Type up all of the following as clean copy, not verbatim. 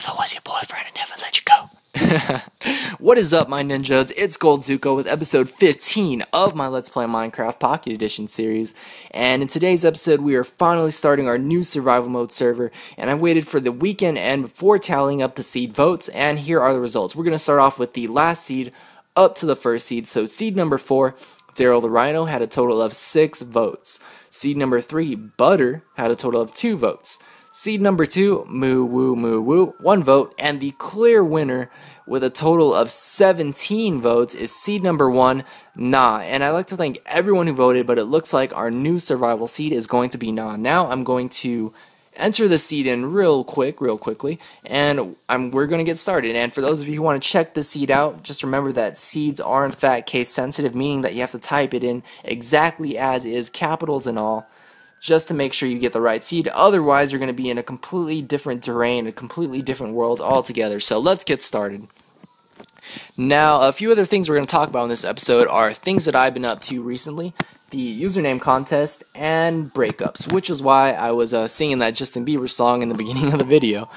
If I was your boyfriend, I'd never let you go. What is up, my ninjas? It's GoldZuko with episode 15 of my Let's Play Minecraft Pocket Edition series. And in today's episode, we are finally starting our new survival mode server. And I waited for the weekend end before tallying up the seed votes. And here are the results. We're going to start off with the last seed up to the first seed. So seed number 4, Daryl the Rhino, had a total of 6 votes. Seed number 3, Butter, had a total of 2 votes. Seed number 2, Moo Woo Moo Woo, 1 vote, and the clear winner with a total of 17 votes is seed number 1, Nah. And I'd like to thank everyone who voted, but it looks like our new survival seed is going to be Nah. Now I'm going to enter the seed in real quickly, and we're going to get started. And for those of you who want to check the seed out, just remember that seeds are in fact case sensitive, meaning that you have to type it in exactly as is, capitals and all, just to make sure you get the right seed. Otherwise, you're going to be in a completely different terrain, a completely different world altogether. So let's get started. Now, a few other things we're going to talk about in this episode are things that I've been up to recently, the username contest, and breakups, which is why I was singing that Justin Bieber song in the beginning of the video.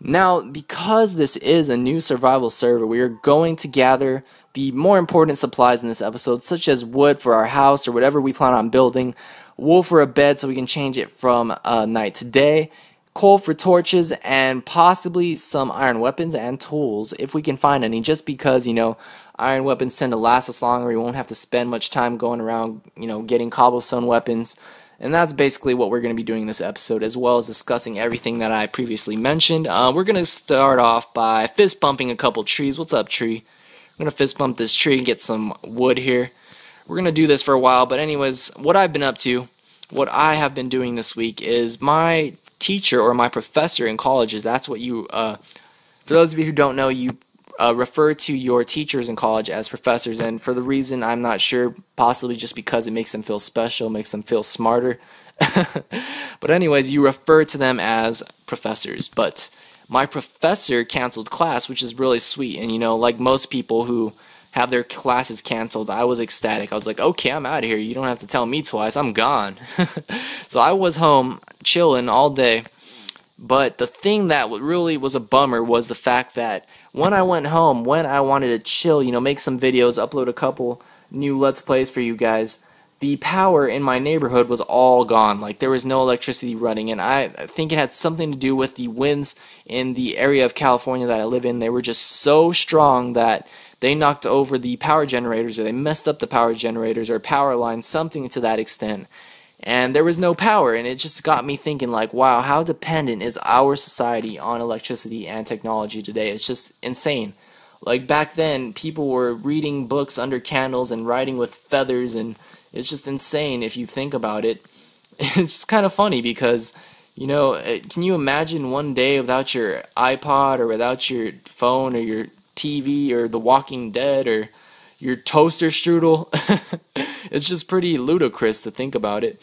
Now, because this is a new survival server, we are going to gather the more important supplies in this episode, such as wood for our house or whatever we plan on building, wool for a bed so we can change it from night to day, coal for torches, and possibly some iron weapons and tools if we can find any, just because, you know, iron weapons tend to last us longer. We won't have to spend much time going around, you know, getting cobblestone weapons. And that's basically what we're going to be doing in this episode, as well as discussing everything that I previously mentioned. We're going to start off by fist bumping a couple trees. What's up, tree? I'm going to fist bump this tree and get some wood here. We're going to do this for a while, but anyways, what I've been up to, what I have been doing this week is my teacher or my professor in colleges. That's what you, for those of you who don't know, you refer to your teachers in college as professors, and for the reason I'm not sure, possibly just because it makes them feel special, makes them feel smarter. But anyways, you refer to them as professors. But my professor canceled class, which is really sweet, and you know, like most people who have their classes canceled, I was ecstatic. I was like, okay, I'm out of here. You don't have to tell me twice. I'm gone. So I was home chilling all day. But the thing that really was a bummer was the fact that when I went home, when I wanted to chill, you know, make some videos, upload a couple new Let's Plays for you guys, the power in my neighborhood was all gone. Like, there was no electricity running, and I think it had something to do with the winds in the area of California that I live in. They were just so strong that they knocked over the power generators, or they messed up the power generators or power lines, something to that extent. And there was no power, and it just got me thinking, like, wow, how dependent is our society on electricity and technology today? It's just insane. Like, back then, people were reading books under candles and writing with feathers, and it's just insane if you think about it. It's just kind of funny because, you know, can you imagine one day without your iPod or without your phone or your TV or The Walking Dead or your toaster strudel? It's just pretty ludicrous to think about it.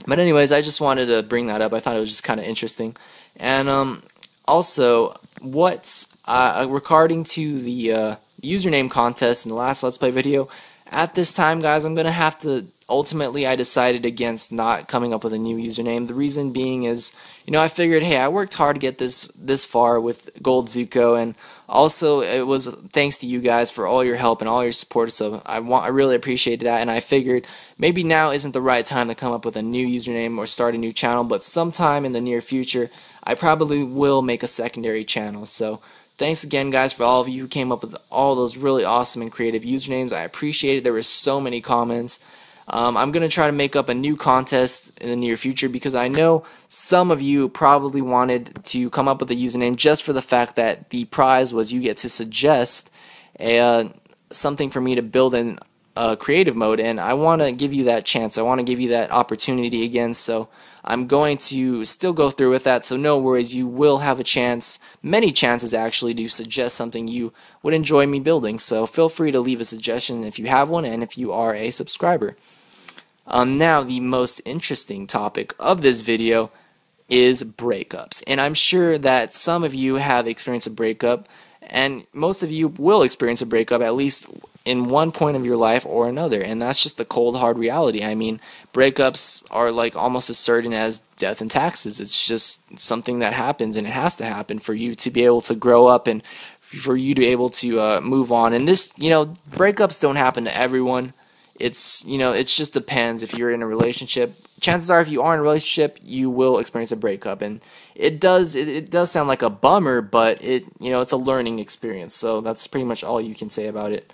But anyways, I just wanted to bring that up. I thought it was just kind of interesting. And also, regarding to the username contest in the last Let's Play video, at this time, guys, I'm going to have to, ultimately, I decided against not coming up with a new username. The reason being is, you know, I figured, hey, I worked hard to get this far with GoldZuko, and also it was thanks to you guys for all your help and all your support, so I really appreciated that, and I figured maybe now isn't the right time to come up with a new username or start a new channel, but sometime in the near future, I probably will make a secondary channel. So thanks again, guys, for all of you who came up with all those really awesome and creative usernames. I appreciate it. There were so many comments. I'm going to try to make up a new contest in the near future because I know some of you probably wanted to come up with a username just for the fact that the prize was you get to suggest something for me to build in creative mode, and I want to give you that chance. I want to give you that opportunity again, so I'm going to still go through with that, so no worries. You will have a chance, many chances actually, to suggest something you would enjoy me building, so feel free to leave a suggestion if you have one and if you are a subscriber. Now, the most interesting topic of this video is breakups, and I'm sure that some of you have experienced a breakup, and most of you will experience a breakup at least in one point of your life or another, and that's just the cold hard reality. I mean, breakups are like almost as certain as death and taxes. It's just something that happens, and it has to happen for you to be able to grow up and for you to be able to move on. And this, breakups don't happen to everyone. It just depends. If you're in a relationship, chances are if you are in a relationship, you will experience a breakup, and it does sound like a bummer, but it's a learning experience. So that's pretty much all you can say about it.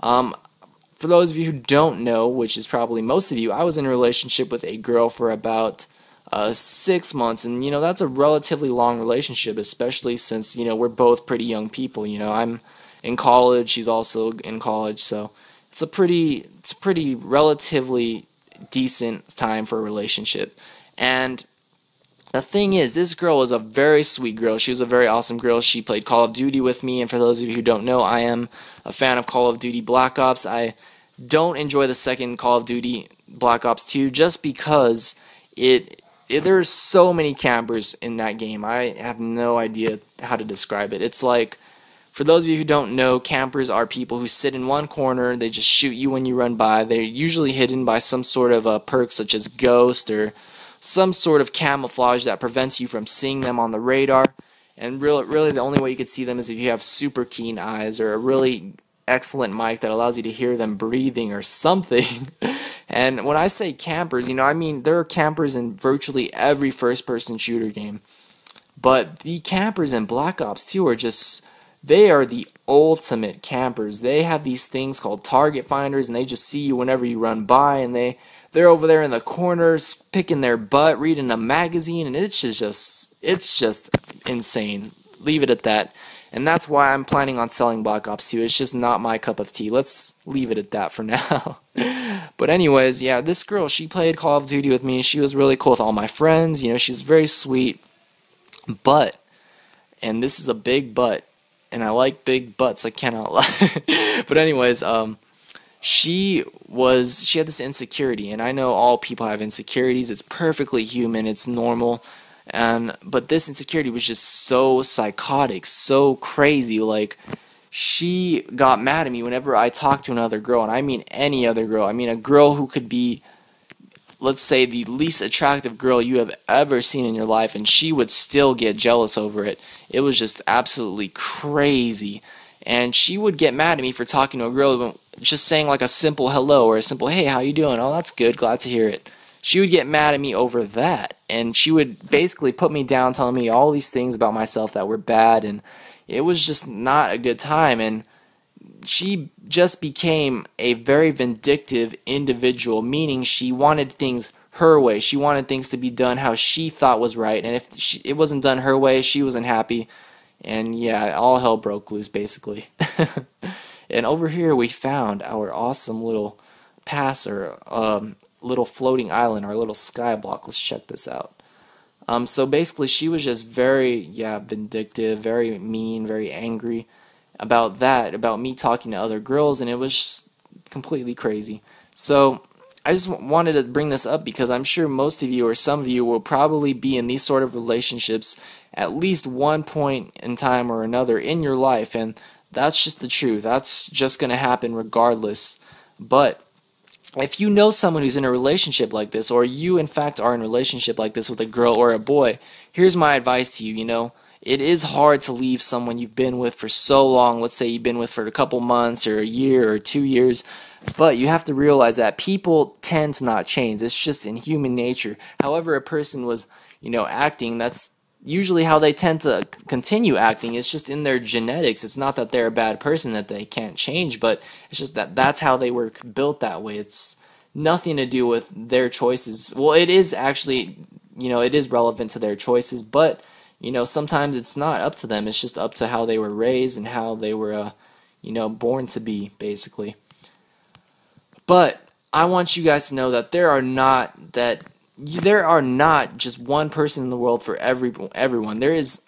For those of you who don't know, which is probably most of you, I was in a relationship with a girl for about 6 months, and that's a relatively long relationship, especially since we're both pretty young people. I'm in college, she's also in college, so it's a pretty relatively decent time for a relationship. And the thing is, this girl was a very sweet girl. She was a very awesome girl. She played Call of Duty with me, and for those of you who don't know, I am a fan of Call of Duty Black Ops. I don't enjoy the second Call of Duty Black Ops 2 just because there's so many campers in that game. I have no idea how to describe it. It's like, for those of you who don't know, campers are people who sit in one corner, they just shoot you when you run by. They're usually hidden by some sort of a perk such as ghost or some sort of camouflage that prevents you from seeing them on the radar. And really the only way you could see them is if you have super keen eyes or a really excellent mic that allows you to hear them breathing or something. And when I say campers, I mean there are campers in virtually every first-person shooter game. But the campers in Black Ops 2 are they are the ultimate campers. They have these things called target finders, and they just see you whenever you run by, and they're over there in the corners picking their butt, reading a magazine, and it's just insane. Leave it at that. And that's why I'm planning on selling Black Ops 2. It's just not my cup of tea. Let's leave it at that for now. But anyways, yeah, this girl, she played Call of Duty with me. She was really cool with all my friends. She's very sweet. But, and this is a big but, and I like big butts, I cannot lie. But anyways, she had this insecurity, and I know all people have insecurities. It's perfectly human, it's normal. But this insecurity was just so psychotic, so crazy. Like, she got mad at me whenever I talked to another girl, and I mean any other girl. I mean a girl who could be, let's say, the least attractive girl you have ever seen in your life, and she would still get jealous over it. It was just absolutely crazy. And she would get mad at me for talking to a girl, just saying like a simple hello or a simple, hey, how you doing? Oh, that's good, glad to hear it. She would get mad at me over that, and she would basically put me down, telling me all these things about myself that were bad, and it was just not a good time. And she just became a very vindictive individual, meaning she wanted things her way. She wanted things to be done how she thought was right, and if it wasn't done her way, she wasn't happy. And yeah, all hell broke loose, basically. And over here we found our awesome little pass, or little floating island, our little sky block. Let's check this out. So basically she was just very, vindictive, very mean, very angry about me talking to other girls, and it was just completely crazy. So I just wanted to bring this up because I'm sure most of you or some of you will probably be in these sort of relationships at least one point in time or another in your life, and that's just the truth. That's just going to happen regardless. But if you know someone who's in a relationship like this, or you in fact are in a relationship like this with a girl or a boy, here's my advice to you. It is hard to leave someone you've been with for so long. Let's say you've been with for a couple months or a year or 2 years. But you have to realize that people tend to not change. It's just in human nature. However a person was, acting, that's usually how they tend to continue acting. It's just in their genetics. It's not that they're a bad person, that they can't change, but it's just that that's how they were built that way. It's nothing to do with their choices. Well, it is actually, it is relevant to their choices, but sometimes it's not up to them. It's just up to how they were raised and how they were, born to be, basically. But I want you guys to know that there are not just one person in the world for everyone. There is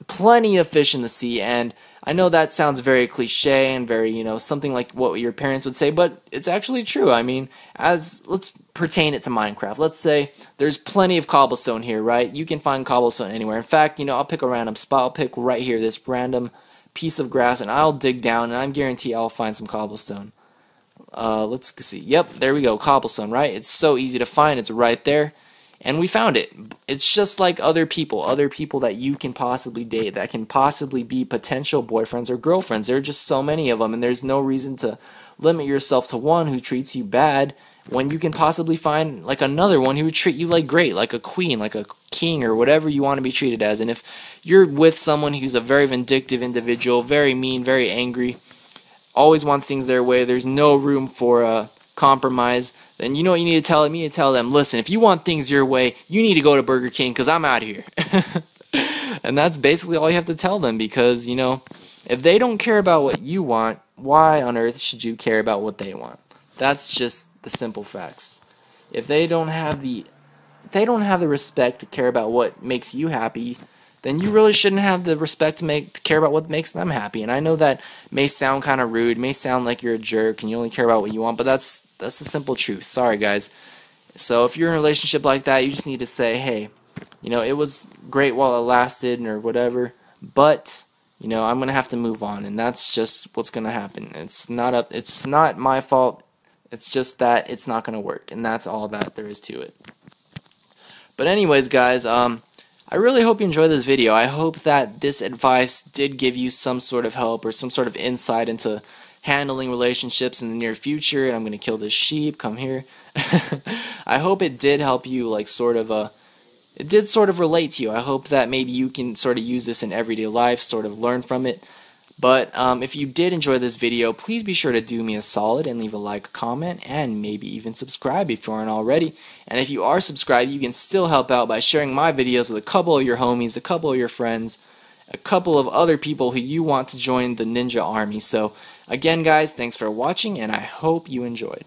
plenty of fish in the sea, and I know that sounds very cliche and very, something like what your parents would say, but it's actually true. I mean, let's pertain it to Minecraft. Let's say there's plenty of cobblestone here, right? You can find cobblestone anywhere. In fact, I'll pick a random spot. I'll pick right here, this random piece of grass and I'll dig down and I guarantee I'll find some cobblestone. Let's see. Yep, there we go. Cobblestone, right? It's so easy to find. It's right there. And we found it. It's just like other people that you can possibly date, that can possibly be potential boyfriends or girlfriends. There are just so many of them, and there's no reason to limit yourself to one who treats you bad when you can possibly find like another one who would treat you like great, like a queen, like a king, or whatever you want to be treated as. And if you're with someone who's a very vindictive individual, very mean, very angry, always wants things their way, there's no room for compromise, then you know what you need to tell them? You need to tell them, listen, if you want things your way, you need to go to Burger King because I'm out of here. And that's basically all you have to tell them, because, you know, if they don't care about what you want, why on earth should you care about what they want? That's just the simple facts. If they don't have the respect to care about what makes you happy, then you really shouldn't have the respect to care about what makes them happy. And I know that may sound kind of rude, may sound like you're a jerk and you only care about what you want, but that's the simple truth. Sorry, guys. So if you're in a relationship like that, you just need to say, hey, you know, it was great while it lasted or whatever, but, you know, I'm going to have to move on, and that's just what's going to happen. It's not my fault. It's just that it's not going to work, and that's all that there is to it. But anyways, guys, I really hope you enjoyed this video. I hope that this advice did give you some sort of help or some sort of insight into handling relationships in the near future. And I'm going to kill this sheep. Come here. I hope it did help you, like, it did sort of relate to you. I hope that maybe you can sort of use this in everyday life, sort of learn from it. But if you did enjoy this video, please be sure to do me a solid and leave a like, comment, and maybe even subscribe if you aren't already. And if you are subscribed, you can still help out by sharing my videos with a couple of your homies, a couple of your friends, a couple of other people who you want to join the Ninja Army. So again, guys, thanks for watching, and I hope you enjoyed.